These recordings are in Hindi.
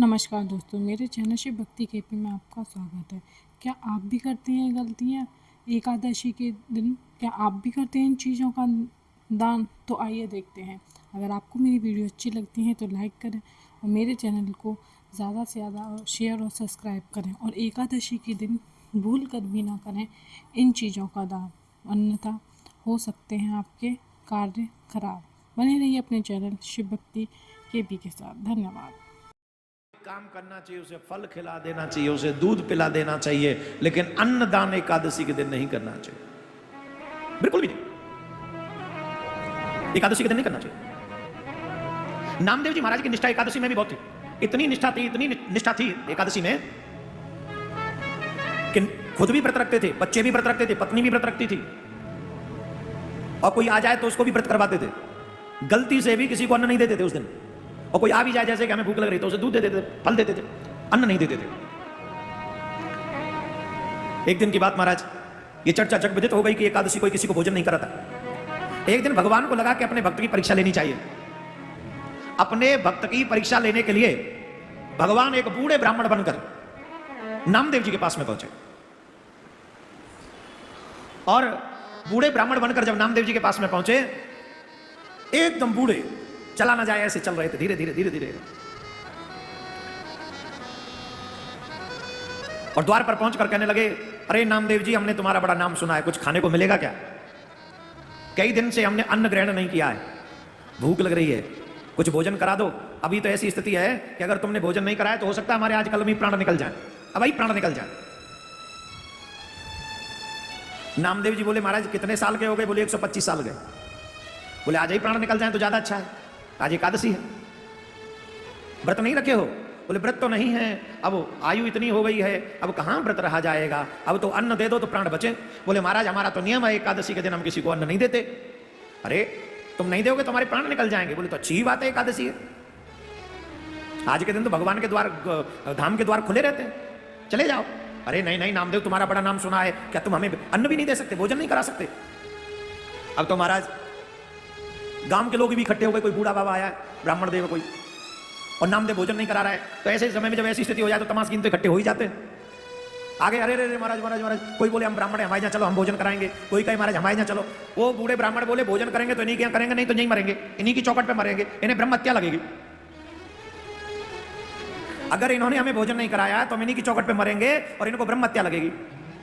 नमस्कार दोस्तों, मेरे चैनल शिव भक्ति केपी में आपका स्वागत है। क्या आप भी करते हैं गलतियाँ एकादशी के दिन? क्या आप भी करते हैं इन चीज़ों का दान? तो आइए देखते हैं। अगर आपको मेरी वीडियो अच्छी लगती है तो लाइक करें और मेरे चैनल को ज़्यादा से ज़्यादा शेयर और सब्सक्राइब करें। और एकादशी के दिन भूल कर भी ना करें इन चीज़ों का दान, अन्यथा हो सकते हैं आपके कार्य खराब। बने रहिए अपने चैनल शिव भक्ति केपी के साथ। धन्यवाद। काम करना चाहिए, उसे फल खिला देना चाहिए, उसे दूध पिला देना चाहिए, लेकिन अन्नदान एकादशी के दिन नहीं करना चाहिए, बिल्कुल भी नहीं। एकादशी के दिन नहीं करना चाहिए। नामदेव जी महाराज की निष्ठा एकादशी में भी बहुत थी। इतनी निष्ठा थी एकादशी में कि खुद भी व्रत रखते थे, बच्चे भी व्रत रखते थे, पत्नी भी व्रत रखती थी, और कोई आ जाए तो उसको भी व्रत करवाते थे। गलती से भी किसी को अन्न नहीं देते थे उस दिन। और कोई आ भी जाए, जैसे कि हमें भूख लग रही तो उसे दूध दे देते थे, फल देते थे, अन्न नहीं देते थे। एक दिन की बात महाराज, ये चर्चा जग विदित हो गई कि एकादशी कोई किसी को भोजन नहीं कराता। एक दिन भगवान को लगा कि अपने भक्त की परीक्षा लेनी चाहिए। अपने भक्त की परीक्षा लेने के लिए भगवान एक बूढ़े ब्राह्मण बनकर नामदेव जी के पास में पहुंचे। और बूढ़े ब्राह्मण बनकर जब नामदेव जी के पास में पहुंचे, एकदम बूढ़े, चला ना जाए ऐसे चल रहे थे, धीरे धीरे धीरे धीरे। और द्वार पर पहुंचकर कहने लगे, अरे नामदेव जी, हमने तुम्हारा बड़ा नाम सुना है, कुछ खाने को मिलेगा क्या? कई दिन से हमने अन्न ग्रहण नहीं किया है, भूख लग रही है, कुछ भोजन करा दो। अभी तो ऐसी स्थिति है कि अगर तुमने भोजन नहीं कराया तो हो सकता है हमारे आज कल में प्राण निकल जाए, अब ही प्राण निकल जाए। नामदेव जी बोले, महाराज कितने साल के हो गए? बोले 125 साल गए। बोले आज ही प्राण निकल जाए तो ज्यादा अच्छा है, आज एकादशी है, व्रत नहीं रखे हो? बोले व्रत तो नहीं है, अब आयु इतनी हो गई है, अब कहां व्रत रहा जाएगा, अब तो अन्न दे दो तो प्राण बचे। बोले महाराज हमारा तो नियम है, एकादशी के दिन हम किसी को अन्न नहीं देते। अरे तुम नहीं दोगे तो हमारे प्राण निकल जाएंगे। बोले तो अच्छी ही बात है, एकादशी है, आज के दिन तो भगवान के द्वार, धाम के द्वार खुले रहते हैं, चले जाओ। अरे नहीं नहीं नामदेव, तुम्हारा बड़ा नाम सुना है, क्या तुम हमें अन्न भी नहीं दे सकते, भोजन नहीं करा सकते? अब तो महाराज गांव के लोग भी इकट्ठे हो गए, कोई बूढ़ा बाबा आया है, ब्राह्मण देव कोई, और नामदेव भोजन नहीं करा रहा है। तो ऐसे समय में जब ऐसी स्थिति हो जाए तो तमाशकीन तो इकट्ठे हो ही जाते हैं। आगे अरे अरे महाराज महाराज महाराज, कोई बोले हम ब्राह्मण हैं, हमारे यहाँ चलो हम भोजन कराएंगे, कोई कहे महाराज हमारे यहाँ चलो। वो बूढ़े ब्राह्मण बोले भोजन करेंगे तो इन्हीं के यहाँ करेंगे, नहीं तो नहीं मरेंगे, इन्हीं की चौकट पे मरेंगे, इन्हें ब्रह्म हत्या लगेगी। अगर इन्होंने हमें भोजन नहीं कराया तो हम इन्हीं की चौकट पे मरेंगे और इनको ब्रह्म हत्या लगेगी।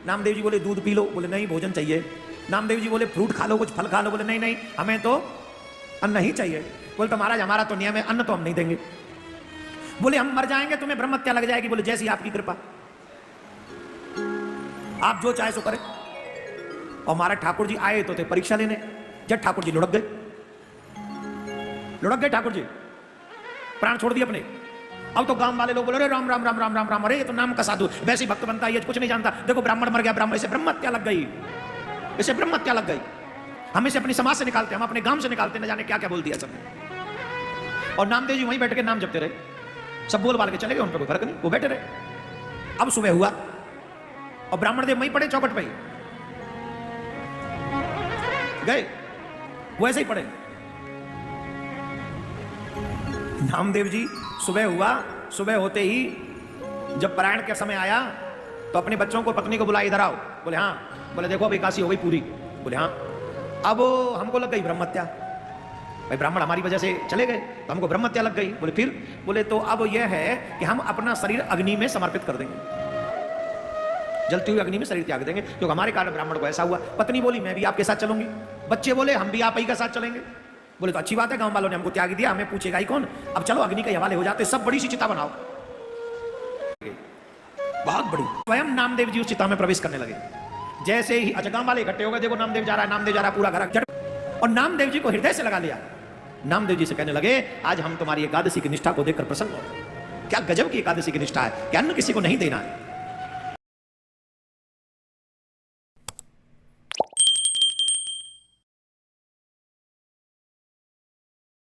नामदेव जी बोले दूध पी लो। बोले नहीं, भोजन चाहिए। नामदेव जी बोले फ्रूट खा लो, कुछ फल खा लो। बोले नहीं नहीं, हमें तो अन्न ही चाहिए। बोले तो महाराज हमारा तो नियम है, अन्न तो हम नहीं देंगे। बोले हम मर जाएंगे, तुम्हें ब्रह्म हत्या लग जाएगी। बोले जैसी आपकी कृपा, आप जो चाहे सो करें। और हमारा ठाकुर जी आए तो थे परीक्षा लेने, जब ठाकुर जी लुढ़क गए ठाकुर जी, प्राण छोड़ दिए अपने। अब तो गांव वाले लोग बोले, अरे राम राम राम राम राम राम, अरे ये तो नाम का साधु, वैसे ही भक्त बनता है, ये कुछ नहीं जानता, देखो ब्राह्मण मर गया, ब्राह्मण, इसे ब्रह्म हत्या लग गई, इसे ब्रह्म हत्या लग गई। हम इसे अपनी समाज से निकालते, हम अपने गांव से निकालते, न जाने क्या क्या बोल दिया सबने। और नामदेव जी वहीं बैठ के नाम जपते रहे, सब बोल बाल के चले गए, उन पर कोई फर्क नहीं, वो बैठे रहे। अब सुबह हुआ और ब्राह्मण देव वहीं पड़े चौकट पे गए, वो ऐसे ही पड़े। नामदेव जी सुबह हुआ, सुबह होते ही जब पारायण का समय आया तो अपने बच्चों को, पत्नी को बुला, इधर आओ। बोले हाँ। बोले देखो अब एकादशी हो गई पूरी। बोले हाँ। अब हमको लग गई ब्रह्म हत्या, भाई ब्राह्मण हमारी वजह से चले गए तो हमको ब्रह्म हत्या लग गई। बोले फिर? बोले तो अब यह है कि हम अपना शरीर अग्नि में समर्पित कर देंगे, जलती हुई अग्नि में शरीर त्याग देंगे, क्योंकि हमारे कारण ब्राह्मण को ऐसा हुआ। पत्नी बोली मैं भी आपके साथ चलूंगी। बच्चे बोले हम भी आप ही के साथ चलेंगे। बोले तो अच्छी बात है, गांव वालों ने हमको त्याग दिया, हमें पूछेगा ही कौन, अब चलो अग्नि के हवाले हो जाते। सब बड़ी सी चिता बनाओ, बहुत बड़ी। स्वयं नामदेव जी उस चिता में प्रवेश करने लगे। जैसे ही गांव वाले इकट्ठे हो गए, देखो नामदेव जा रहा है, नामदेव जा रहा है, पूरा घर, और नामदेव जी को हृदय से लगा लिया। नामदेव जी से कहने लगे, आज हम तुम्हारी एकादशी की निष्ठा को देखकर प्रसन्न हो। क्या गजब की एकादशी की निष्ठा है कि अन्न किसी को नहीं देना है।